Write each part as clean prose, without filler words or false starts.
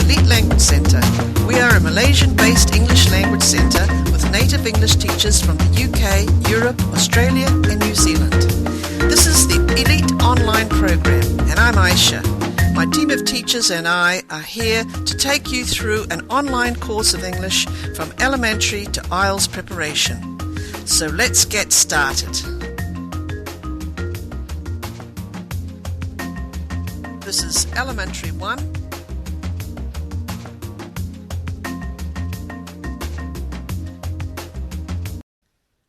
Elite Language Centre. We are a Malaysian-based English language centre with native English teachers from the UK, Europe, Australia and New Zealand. This is the Elite Online Program and I'm Aisha. My team of teachers and I are here to take you through an online course of English from elementary to IELTS preparation. So let's get started. This is Elementary 1.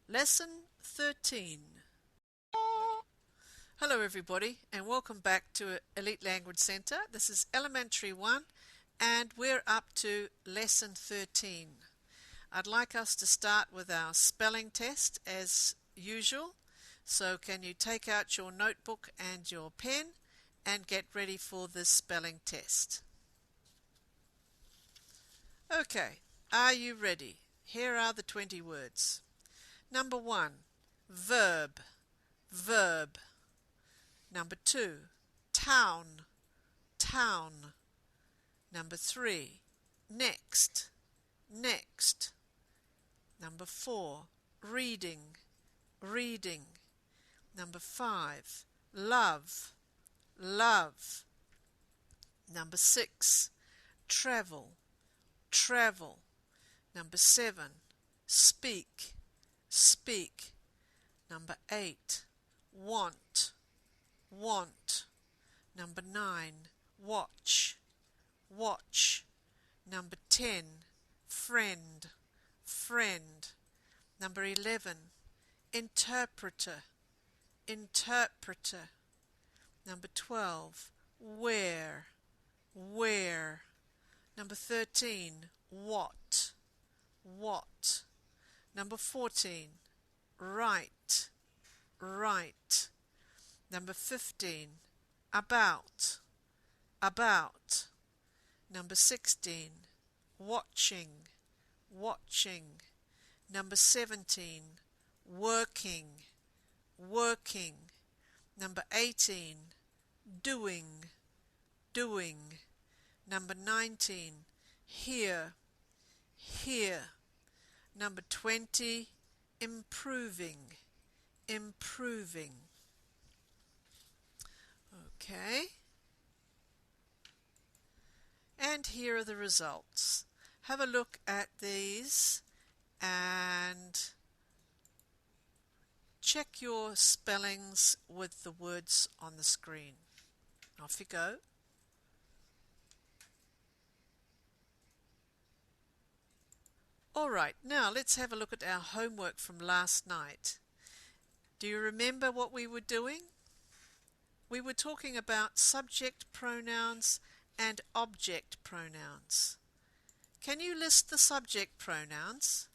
Lesson 13. Hello everybody and welcome back to Elite Language Centre. This is Elementary 1 and we're up to Lesson 13. I'd like us to start with our spelling test as usual. So can you take out your notebook and your pen and get ready for this spelling test. Okay, are you ready? Here are the 20 words. Number 1, verb, verb. Number 2, town, town. Number 3, next, next. Number 4, reading, reading. Number 5, love, love. Number 6, travel, travel. Number 7, speak, speak. Number 8, want, want. Number 9, watch, watch. Number 10, friend, friend. Number 11, interpreter, interpreter. Number 12, where, where. Number 13, what, what. Number 14, right, right. Number 15, about, about. Number 16, watching, watching. Number 17, working, working. Number 18, doing, doing. Number 19, here, here. Number 20, improving, improving. Okay. And here are the results. Have a look at these and check your spellings with the words on the screen. Off you go. Alright, now let's have a look at our homework from last night. Do you remember what we were doing? We were talking about subject pronouns and object pronouns. Can you list the subject pronouns?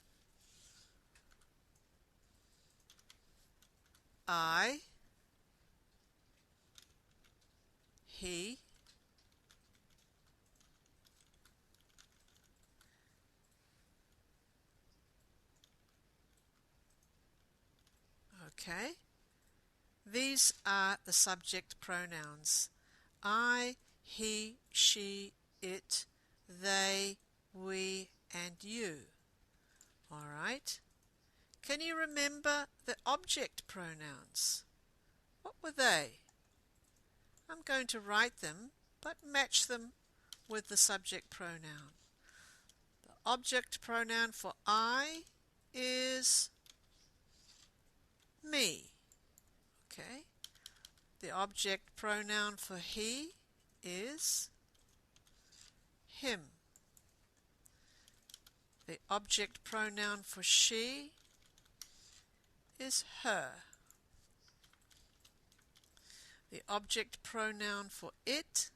I, he, okay. These are the subject pronouns. I, he, she, it, they, we, and you. All right. Can you remember the object pronouns? What were they? I'm going to write them, but match them with the subject pronoun. The object pronoun for I is me. Okay. The object pronoun for he is him. The object pronoun for she is her. The object pronoun for it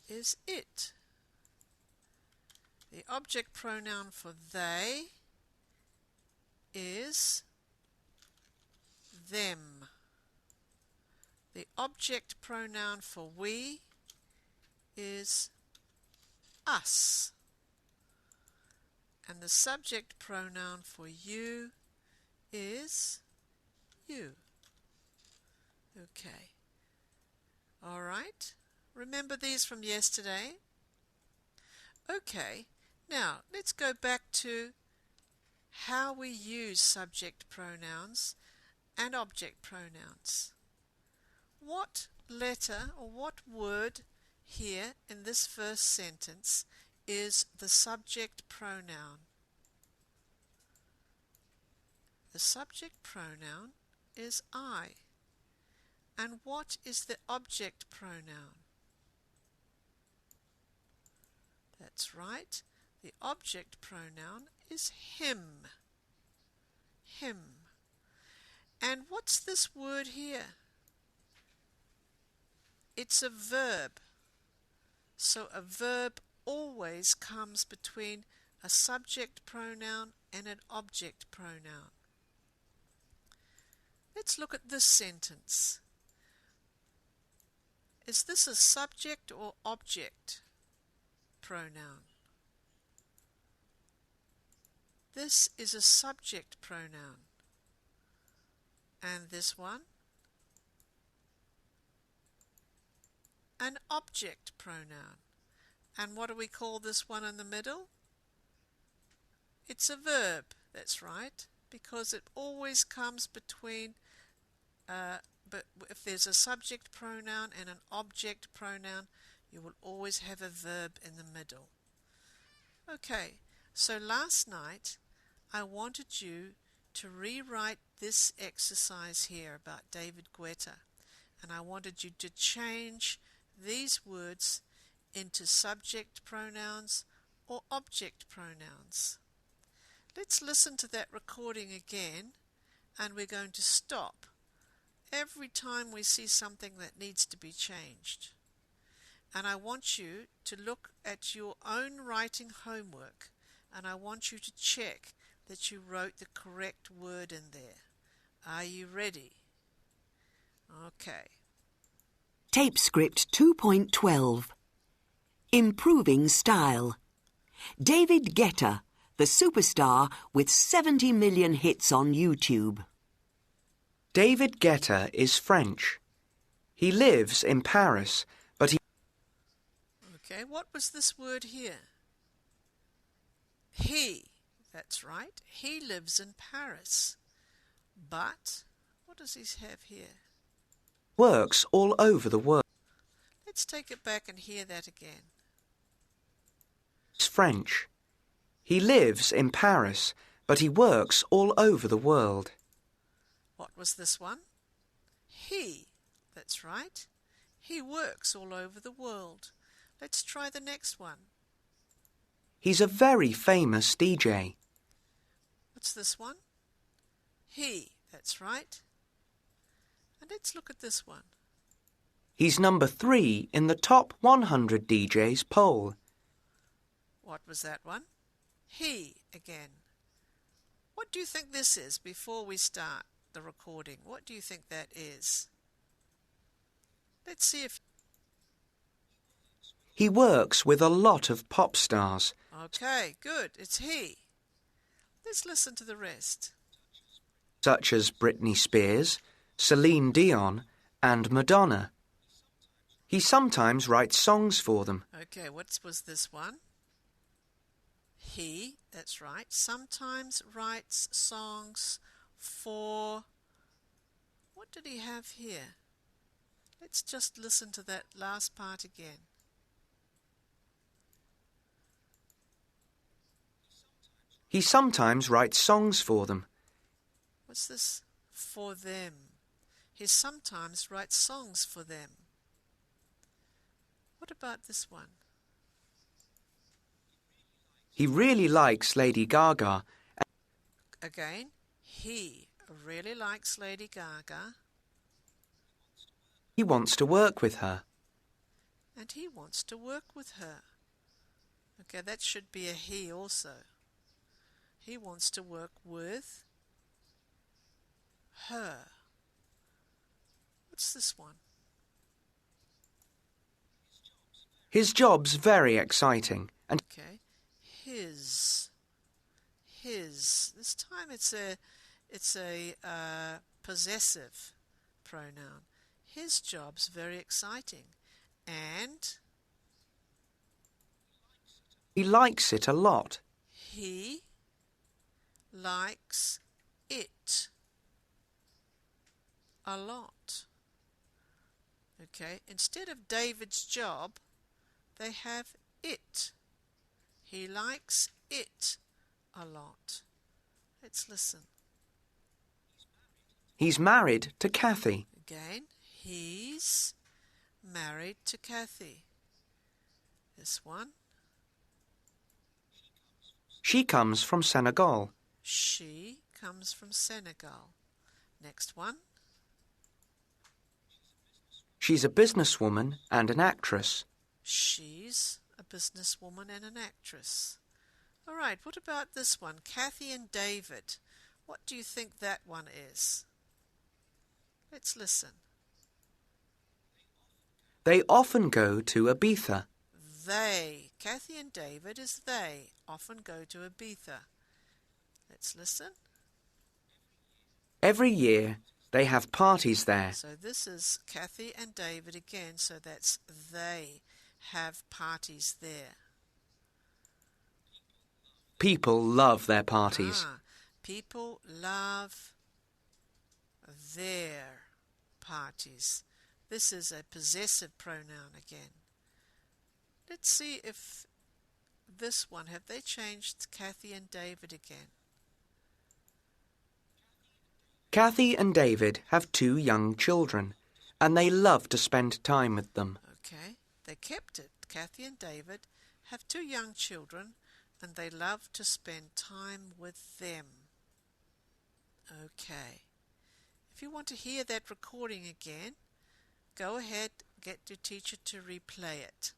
is it. The object pronoun for they is them. The object pronoun for we is us. And the subject pronoun for you is you. Okay. All right. Remember these from yesterday. Okay, now let's go back to how we use subject pronouns and object pronouns. What letter or what word here in this first sentence is the subject pronoun? The subject pronoun is I. And what is the object pronoun? That's right. The object pronoun is him. Him. And what's this word here? It's a verb. So a verb always comes between a subject pronoun and an object pronoun. Let's look at this sentence. Is this a subject or object pronoun? This is a subject pronoun. And this one? An object pronoun. And what do we call this one in the middle? It's a verb, that's right, because it always comes between, but if there's a subject pronoun and an object pronoun, you will always have a verb in the middle. Okay, so last night I wanted you to rewrite this exercise here about David Guetta, and I wanted you to change these words into subject pronouns or object pronouns. Let's listen to that recording again, and we're going to stop every time we see something that needs to be changed. And I want you to look at your own writing homework, and I want you to check that you wrote the correct word in there. Are you ready? Okay. Tape script 2.12. Improving style. David Guetta, the superstar with 70 million hits on YouTube. David Guetta is French. He lives in Paris, but he... Okay, what was this word here? He. That's right. He lives in Paris. But, what does he have here? works all over the world. Let's take it back and hear that again. He's French. He lives in Paris, but he works all over the world. What was this one? He. That's right. He works all over the world. Let's try the next one. He's a very famous DJ. What's this one? He. That's right. And let's look at this one. He's number 3 in the top 100 DJs poll. What was that one? He again. What do you think this is before we start the recording? What do you think that is? Let's see if... He works with a lot of pop stars. Okay, good. It's he. Let's listen to the rest. Such as Britney Spears, Celine Dion, and Madonna. He sometimes writes songs for them. Okay, what was this one? He, that's right, sometimes writes songs for... What did he have here? Let's just listen to that last part again. He sometimes writes songs for them. What's this? For them. He sometimes writes songs for them. What about this one? He really likes Lady Gaga. Again, he really likes Lady Gaga. He wants to work with her. And he wants to work with her. Okay, that should be a he also. He wants to work with her. What's this one? His job's very exciting. And Okay, his. This time it's a possessive pronoun. His job's very exciting, and He likes it a lot. He likes it a lot. Okay, instead of David's job, they have it. He likes it a lot. Let's listen. He's married to Kathy. Again, he's married to Kathy. This one. She comes from Senegal. She comes from Senegal. Next one. She's a businesswoman and an actress. She's a businesswoman and an actress. All right, what about this one? Kathy and David. What do you think that one is? Let's listen. They often go to Ibiza. They. Kathy and David is they. Often go to Ibiza. Let's listen. Every year they have parties there. So this is Kathy and David again, so that's they have parties there. People love their parties. People love their parties. This is a possessive pronoun again. Let's see if this one, have they changed Kathy and David again? Kathy and David have 2 young children, and they love to spend time with them. Okay, they kept it. Kathy and David have 2 young children, and they love to spend time with them. Okay. If you want to hear that recording again, go ahead, get your teacher to replay it.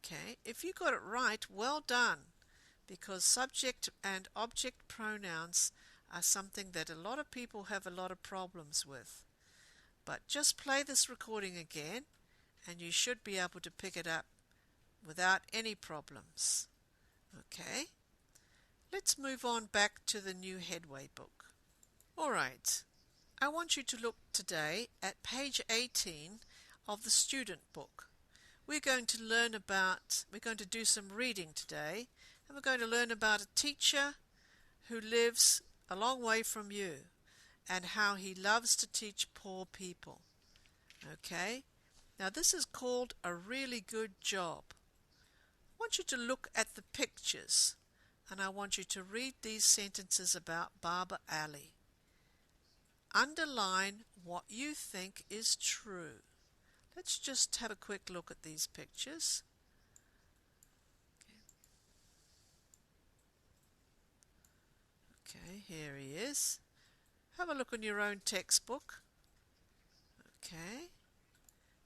Okay, if you got it right, well done, because subject and object pronouns are something that a lot of people have a lot of problems with. But just play this recording again, and you should be able to pick it up without any problems. Okay, let's move on back to the New Headway book. All right, I want you to look today at page 18 of the student book. We're going to do some reading today, and we're going to learn about a teacher who lives a long way from you and how he loves to teach poor people. Okay? Now this is called a really good job. I want you to look at the pictures, and I want you to read these sentences about Baba Ali. Underline what you think is true. Let's just have a quick look at these pictures. Okay, here he is. Have a look in your own textbook. Okay,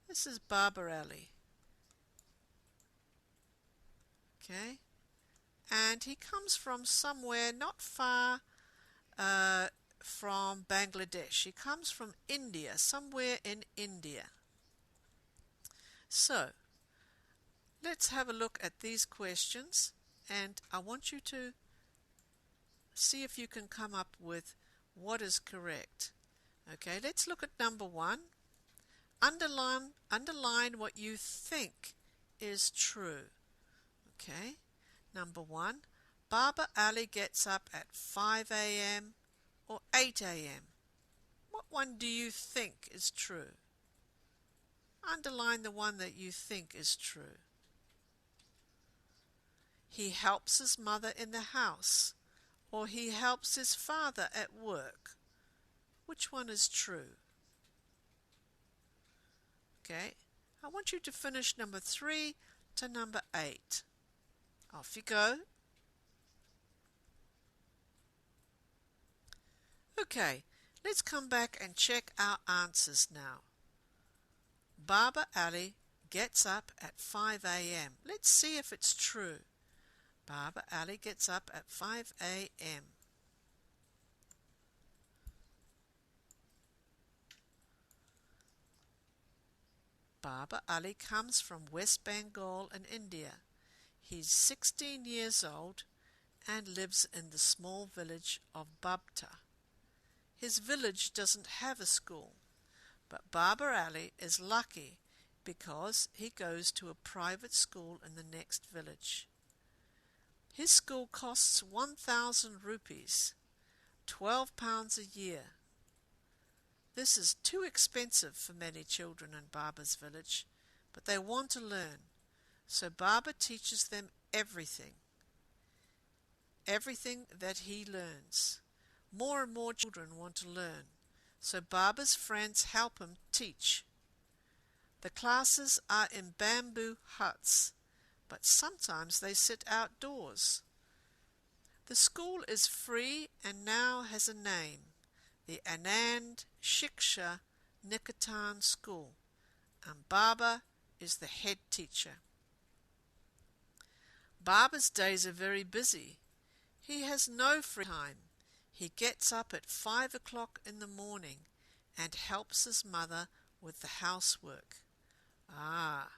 this is Baba Ali. Okay, and he comes from somewhere not far from Bangladesh. He comes from India, somewhere in India. So, let's have a look at these questions, and I want you to see if you can come up with what is correct. Okay, let's look at number 1. Underline what you think is true. Okay, number 1. Baba Ali gets up at 5 a.m. or 8 a.m. What one do you think is true? Underline the one that you think is true. He helps his mother in the house, or he helps his father at work. Which one is true? Okay, I want you to finish number 3 to number 8. Off you go. Okay, let's come back and check our answers now. Baba Ali gets up at 5 a.m. Let's see if it's true. Baba Ali gets up at 5 a.m. Baba Ali comes from West Bengal in India. He's 16 years old and lives in the small village of Babta. His village doesn't have a school, but Baba Ali is lucky because he goes to a private school in the next village. His school costs 1,000 rupees, £12 a year. This is too expensive for many children in Baba's village, but they want to learn, so Baba teaches them everything that he learns. More and more children want to learn, so Baba's friends help him teach. The classes are in bamboo huts, but sometimes they sit outdoors. The school is free and now has a name, the Anand Shiksha Niketan School, and Baba is the head teacher. Baba's days are very busy. He has no free time. He gets up at 5 o'clock in the morning and helps his mother with the housework. Ah,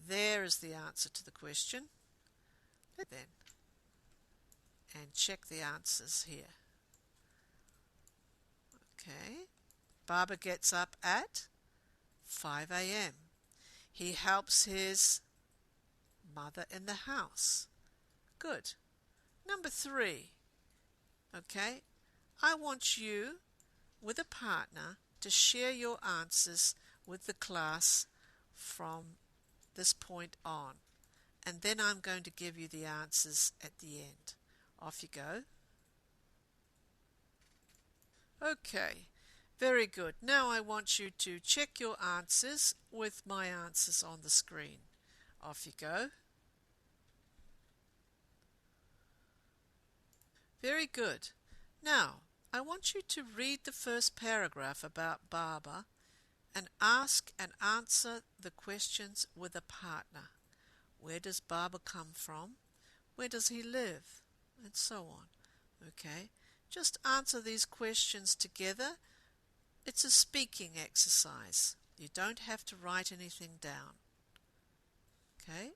there is the answer to the question. Then, and check the answers here. Okay, Baba gets up at 5 a.m. He helps his mother in the house. Good. Number 3. Okay, I want you, with a partner, to share your answers with the class from this point on. And then I'm going to give you the answers at the end. Off you go. Okay, very good. Now I want you to check your answers with my answers on the screen. Off you go. Very good. Now, I want you to read the first paragraph about Baba and ask and answer the questions with a partner. Where does Baba come from? Where does he live? And so on. Okay? Just answer these questions together. It's a speaking exercise. You don't have to write anything down. Okay?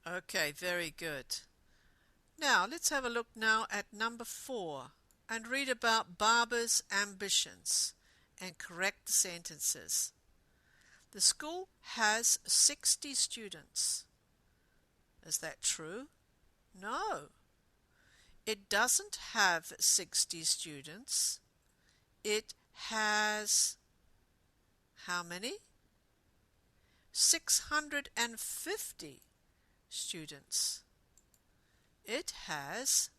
Okay, very good. Now, let's have a look now at number 4 and read about Barbara's ambitions and correct the sentences. The school has 60 students. Is that true? No. It doesn't have 60 students. It has how many? 650 students. It has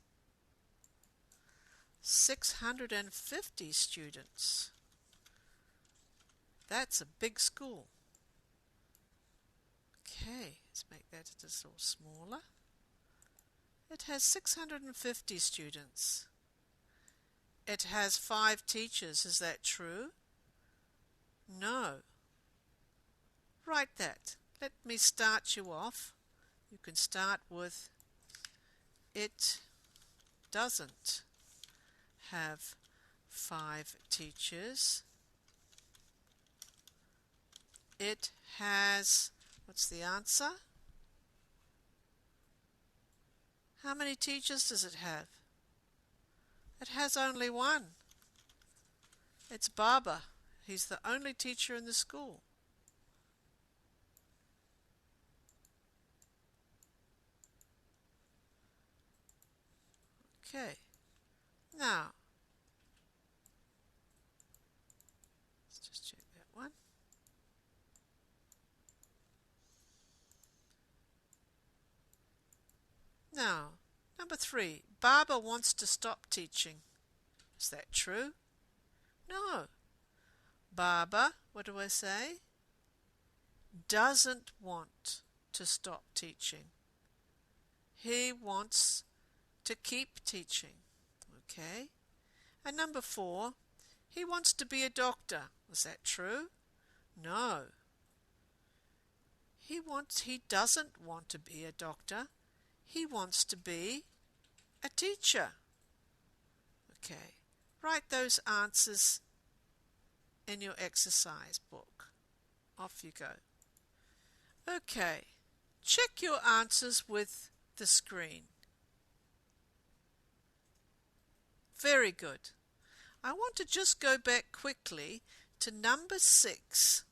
650 students. That's a big school. Okay, let's make that a little smaller. It has 650 students. It has 5 teachers. Is that true? No. Write that. Let me start you off. You can start with it doesn't have 5 teachers. It has, what's the answer? How many teachers does it have? It has only 1. It's Baba. He's the only teacher in the school. Okay. Now, let's just check that one. Now, number 3. Baba wants to stop teaching. Is that true? No. Baba, what do I say? Doesn't want to stop teaching. He wants to keep teaching. Okay. And number 4. He wants to be a doctor. Is that true? No. He doesn't want to be a doctor. He wants to be a teacher. Okay. Write those answers in your exercise book. Off you go. Okay. Check your answers with the screen. Very good. I want to just go back quickly to number 6.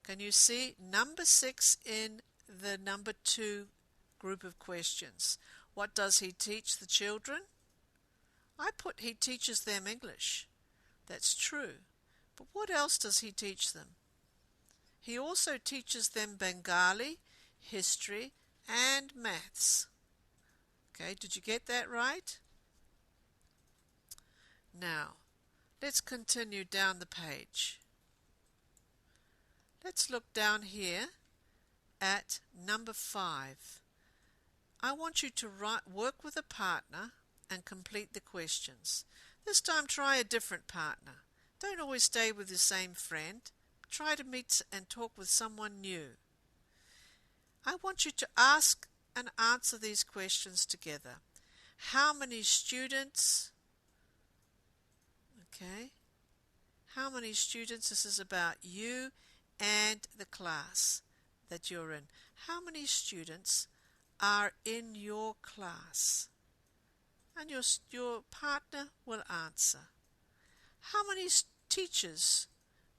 Can you see number 6 in the number 2 group of questions? What does he teach the children? I put he teaches them English. That's true. But what else does he teach them? He also teaches them Bengali, history, and maths. Okay, did you get that right? Now, let's continue down the page. Let's look down here at number 5. I want you to work with a partner and complete the questions. This time try a different partner. Don't always stay with the same friend. Try to meet and talk with someone new. I want you to ask and answer these questions together. How many students? Okay. How many students? This is about you and the class that you're in. How many students are in your class? And your partner will answer. How many teachers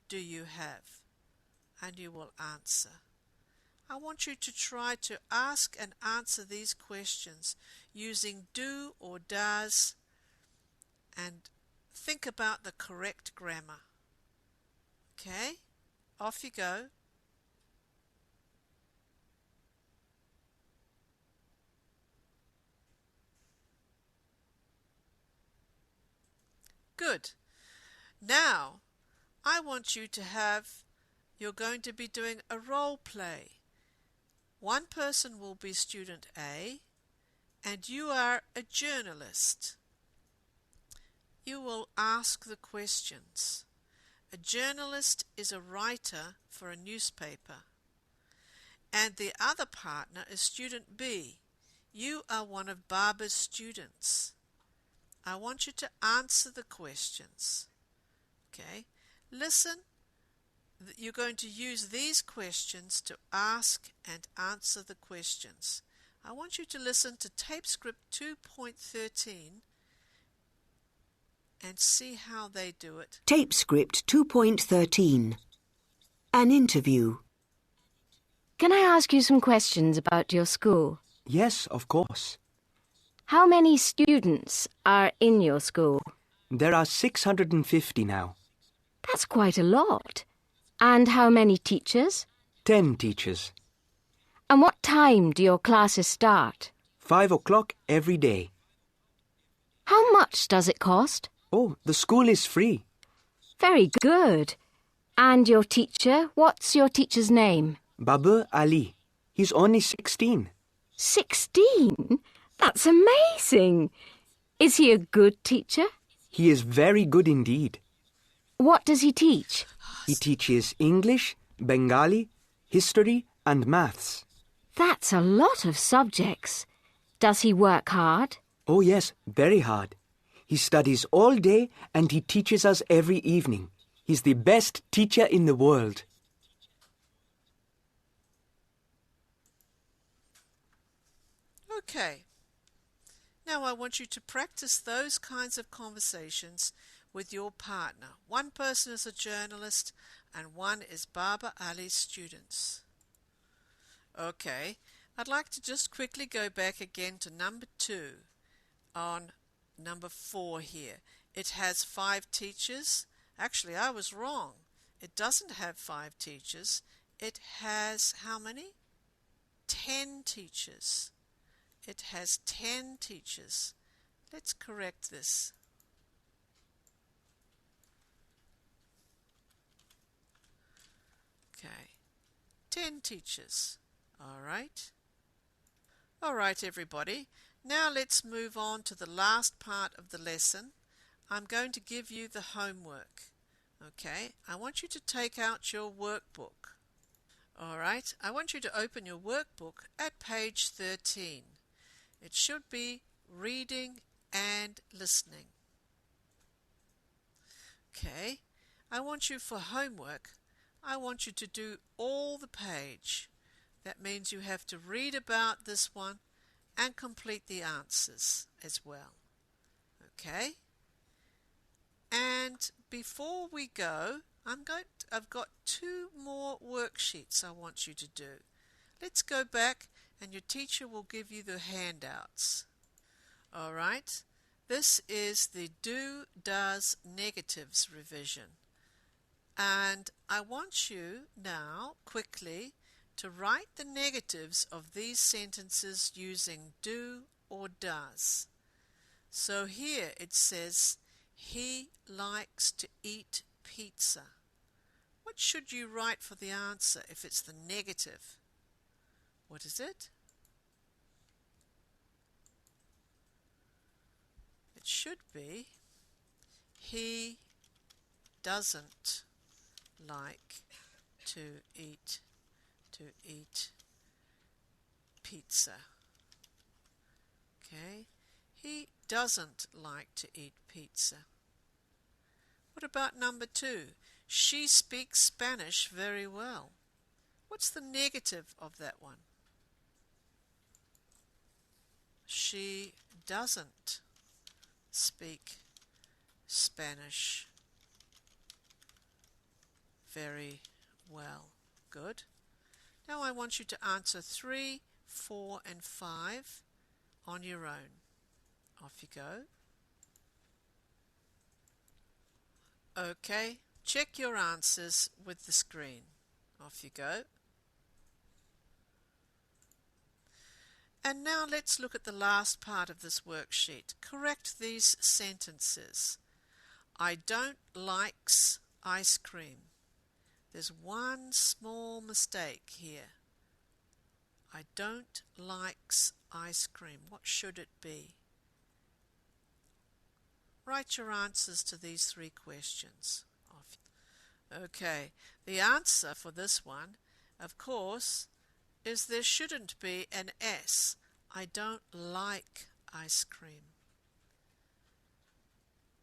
do you have? And you will answer. I want you to try to ask and answer these questions using do or does, and think about the correct grammar. Okay? Off you go. Good. Now, I want you to you're going to be doing a role play. One person will be student A, and you are a journalist. You will ask the questions. A journalist is a writer for a newspaper. And the other partner is student B. You are one of Barbara's students. I want you to answer the questions. Okay? Listen, you're going to use these questions to ask and answer the questions. I want you to listen to tape script 2.13 and see how they do it. Tape script 2.13. An interview. Can I ask you some questions about your school? Yes, of course. How many students are in your school? There are 650 now. That's quite a lot. And how many teachers? 10 teachers. And what time do your classes start? 5 o'clock every day. How much does it cost? Oh, the school is free. Very good. And your teacher, what's your teacher's name? Babu Ali. He's only 16. 16? That's amazing. Is he a good teacher? He is very good indeed. What does he teach? He teaches English, Bengali, history and maths. That's a lot of subjects. Does he work hard? Oh yes, very hard. He studies all day and he teaches us every evening. He's the best teacher in the world. Okay. Now I want you to practice those kinds of conversations with your partner. One person is a journalist and one is Baba Ali's students. Okay, I'd like to just quickly go back again to number 2 on number 4 here. It has 5 teachers. Actually, I was wrong. It doesn't have 5 teachers. It has how many? 10 teachers. It has 10 teachers. Let's correct this. Okay, 10 teachers. All right, everybody. Now let's move on to the last part of the lesson. I'm going to give you the homework. Okay, I want you to take out your workbook. All right, I want you to open your workbook at page 13. It should be reading and listening. Okay, I want you for homework, I want you to do all the page. That means you have to read about this one and complete the answers as well. Okay? And before we go, I've got 2 more worksheets I want you to do. Let's go back and your teacher will give you the handouts. All right? This is the do, does, negatives revision. And I want you now quickly to write the negatives of these sentences using do or does. So here it says, he likes to eat pizza. What should you write for the answer if it's the negative? What is it? It should be, he doesn't like to eat pizza. Okay, he doesn't like to eat pizza. What about number 2? She speaks Spanish very well. What's the negative of that one? She doesn't speak Spanish very well. Good. Now I want you to answer 3, 4 and 5 on your own. Off you go. Okay, check your answers with the screen. Off you go. And now let's look at the last part of this worksheet. Correct these sentences. I don't likes ice cream. There's one small mistake here. I don't likes ice cream. What should it be? Write your answers to these 3 questions. Okay, the answer for this one, of course, is there shouldn't be an S. I don't like ice cream.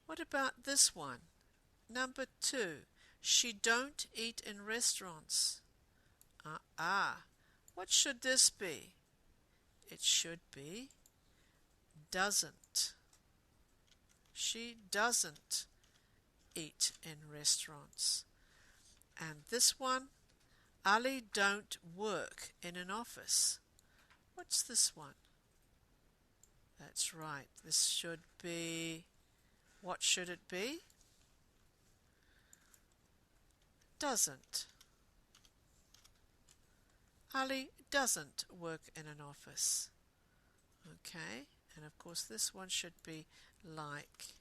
What about this one? Number 2. She don't eat in restaurants. What should this be? It should be doesn't. She doesn't eat in restaurants. And this one, Ali don't work in an office. What's this one? That's right. This should be, what should it be? Doesn't. Ali doesn't work in an office. Okay, and of course this one should be like.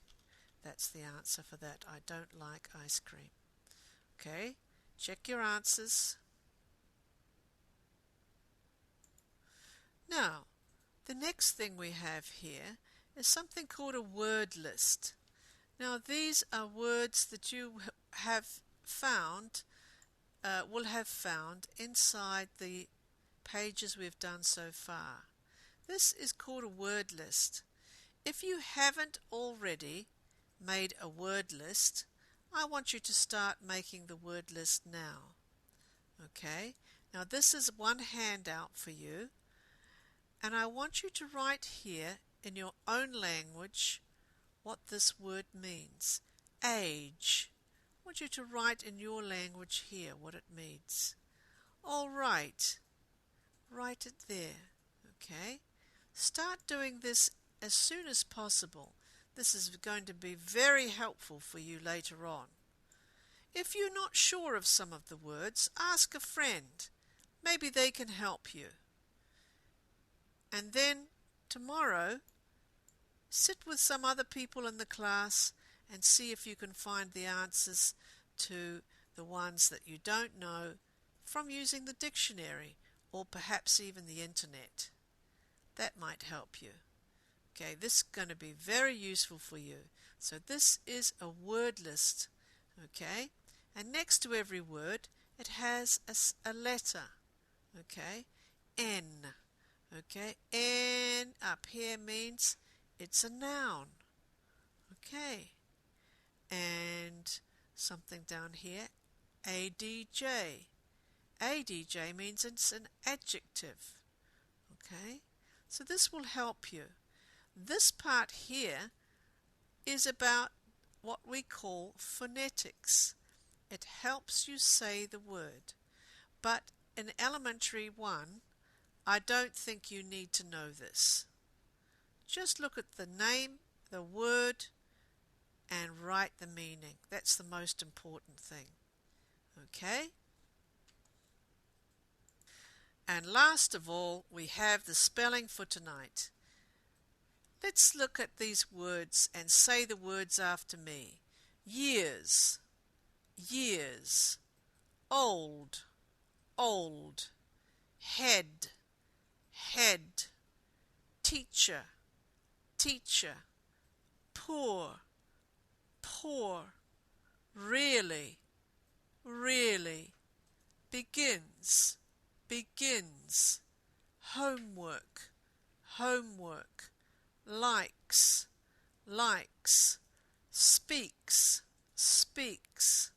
That's the answer for that. I don't like ice cream. Okay, check your answers. Now, the next thing we have here is something called a word list. Now, these are words that you have found, will have found inside the pages we've done so far. This is called a word list. If you haven't already made a word list, I want you to start making the word list now. Okay, now this is one handout for you, and I want you to write here in your own language what this word means. Age. I want you to write in your language here what it means. All right. Write it there. Okay? Start doing this as soon as possible. This is going to be very helpful for you later on. If you're not sure of some of the words, ask a friend. Maybe they can help you. And then tomorrow, sit with some other people in the class and see if you can find the answers to the ones that you don't know from using the dictionary or perhaps even the internet. That might help you. Okay, this is going to be very useful for you. So this is a word list. Okay, and next to every word it has a letter. Okay, N. Okay, N up here means it's a noun. Okay, and something down here, ADJ. ADJ means it's an adjective. Okay, so this will help you. This part here is about what we call phonetics. It helps you say the word. But in elementary 1, I don't think you need to know this. Just look at the name, the word, and write the meaning. That's the most important thing. Okay? And last of all, we have the spelling for tonight. Let's look at these words and say the words after me. Years, years. Old, old. Head, head. Teacher, teacher. Poor, poor. Really, really. Begins, begins. Homework, homework. Likes, likes. Speaks, speaks.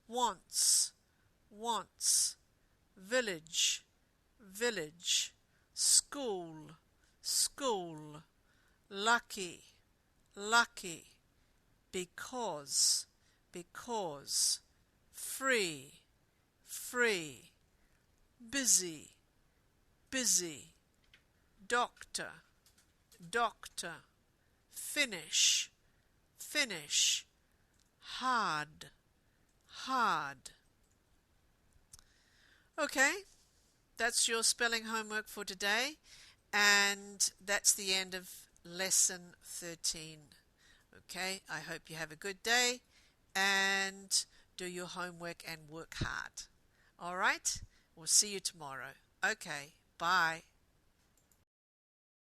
Wants, wants. Village, village. School, school. Lucky, lucky. Because, because. Free, free. Busy, busy. Doctor, doctor. Finish, finish. Hard, hard. Okay, that's your spelling homework for today, and that's the end of lesson 13. Okay, I hope you have a good day and do your homework and work hard. All right, we'll see you tomorrow. Okay, bye.